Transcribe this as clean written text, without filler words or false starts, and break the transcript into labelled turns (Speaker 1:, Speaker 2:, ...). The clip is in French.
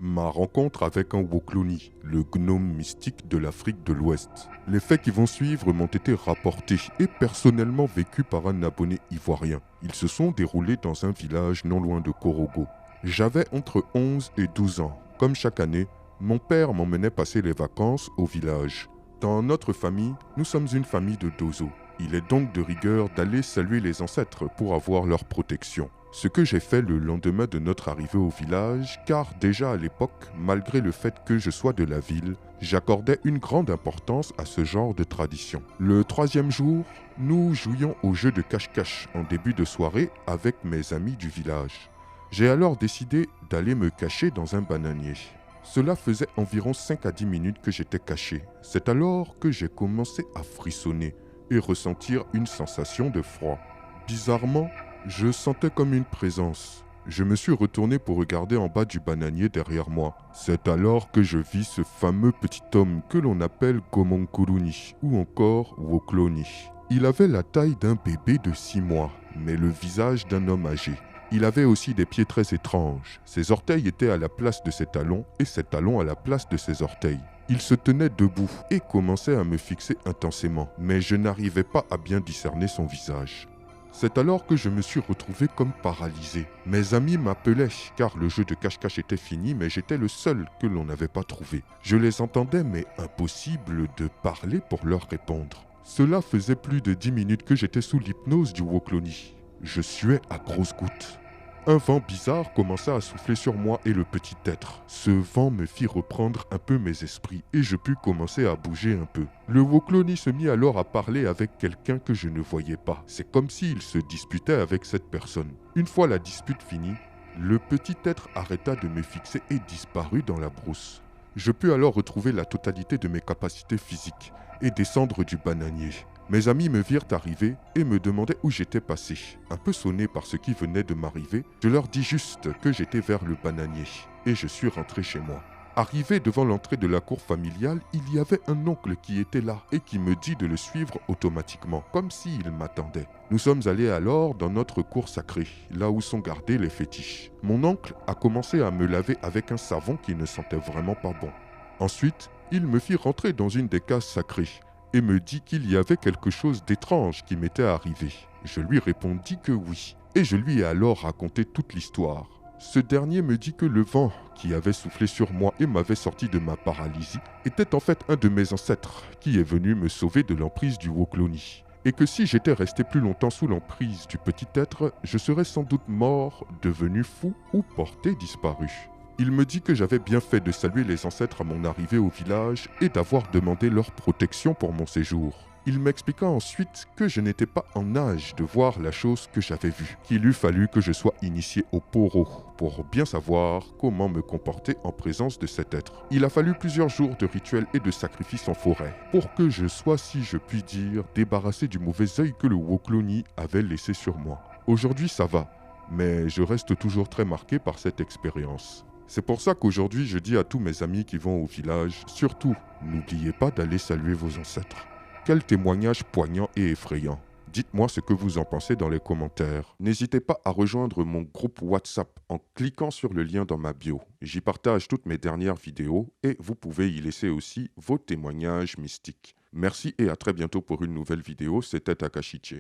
Speaker 1: Ma rencontre avec un Wokloni, le gnome mystique de l'Afrique de l'Ouest. Les faits qui vont suivre m'ont été rapportés et personnellement vécus par un abonné ivoirien. Ils se sont déroulés dans un village non loin de Korogo. J'avais entre 11 et 12 ans. Comme chaque année, mon père m'emmenait passer les vacances au village. Dans notre famille, nous sommes une famille de Dozo. Il est donc de rigueur d'aller saluer les ancêtres pour avoir leur protection. Ce que j'ai fait le lendemain de notre arrivée au village, car déjà à l'époque, malgré le fait que je sois de la ville, j'accordais une grande importance à ce genre de tradition. Le troisième jour, nous jouions au jeu de cache-cache en début de soirée avec mes amis du village. J'ai alors décidé d'aller me cacher dans un bananier. Cela faisait environ 5 à 10 minutes que j'étais caché. C'est alors que j'ai commencé à frissonner et ressentir une sensation de froid. Bizarrement, je sentais comme une présence. Je me suis retourné pour regarder en bas du bananier derrière moi. C'est alors que je vis ce fameux petit homme que l'on appelle Gomonkuruni ou encore Wokloni. Il avait la taille d'un bébé de 6 mois, mais le visage d'un homme âgé. Il avait aussi des pieds très étranges. Ses orteils étaient à la place de ses talons et ses talons à la place de ses orteils. Il se tenait debout et commençait à me fixer intensément, mais je n'arrivais pas à bien discerner son visage. C'est alors que je me suis retrouvé comme paralysé. Mes amis m'appelaient car le jeu de cache-cache était fini, mais j'étais le seul que l'on n'avait pas trouvé. Je les entendais, mais impossible de parler pour leur répondre. Cela faisait plus de 10 minutes que j'étais sous l'hypnose du Wokloni. Je suais à grosses gouttes. Un vent bizarre commença à souffler sur moi et le petit être. Ce vent me fit reprendre un peu mes esprits et je pus commencer à bouger un peu. Le Wokloni se mit alors à parler avec quelqu'un que je ne voyais pas. C'est comme s'il se disputait avec cette personne. Une fois la dispute finie, le petit être arrêta de me fixer et disparut dans la brousse. Je pus alors retrouver la totalité de mes capacités physiques et descendre du bananier. Mes amis me virent arriver et me demandaient où j'étais passé. Un peu sonné par ce qui venait de m'arriver, je leur dis juste que j'étais vers le bananier et je suis rentré chez moi. Arrivé devant l'entrée de la cour familiale, il y avait un oncle qui était là et qui me dit de le suivre automatiquement, comme s'il m'attendait. Nous sommes allés alors dans notre cour sacrée, là où sont gardés les fétiches. Mon oncle a commencé à me laver avec un savon qui ne sentait vraiment pas bon. Ensuite, il me fit rentrer dans une des cases sacrées et me dit qu'il y avait quelque chose d'étrange qui m'était arrivé. Je lui répondis que oui, et je lui ai alors raconté toute l'histoire. Ce dernier me dit que le vent qui avait soufflé sur moi et m'avait sorti de ma paralysie était en fait un de mes ancêtres qui est venu me sauver de l'emprise du Wokloni. Et que si j'étais resté plus longtemps sous l'emprise du petit être, je serais sans doute mort, devenu fou ou porté disparu. Il me dit que j'avais bien fait de saluer les ancêtres à mon arrivée au village et d'avoir demandé leur protection pour mon séjour. Il m'expliqua ensuite que je n'étais pas en âge de voir la chose que j'avais vue, qu'il eût fallu que je sois initié au Poro pour bien savoir comment me comporter en présence de cet être. Il a fallu plusieurs jours de rituels et de sacrifices en forêt pour que je sois, si je puis dire, débarrassé du mauvais œil que le Wokloni avait laissé sur moi. Aujourd'hui ça va, mais je reste toujours très marqué par cette expérience. C'est pour ça qu'aujourd'hui je dis à tous mes amis qui vont au village, surtout, n'oubliez pas d'aller saluer vos ancêtres. Quel témoignage poignant et effrayant. Dites-moi ce que vous en pensez dans les commentaires. N'hésitez pas à rejoindre mon groupe WhatsApp en cliquant sur le lien dans ma bio. J'y partage toutes mes dernières vidéos et vous pouvez y laisser aussi vos témoignages mystiques. Merci et à très bientôt pour une nouvelle vidéo. C'était Takashiche.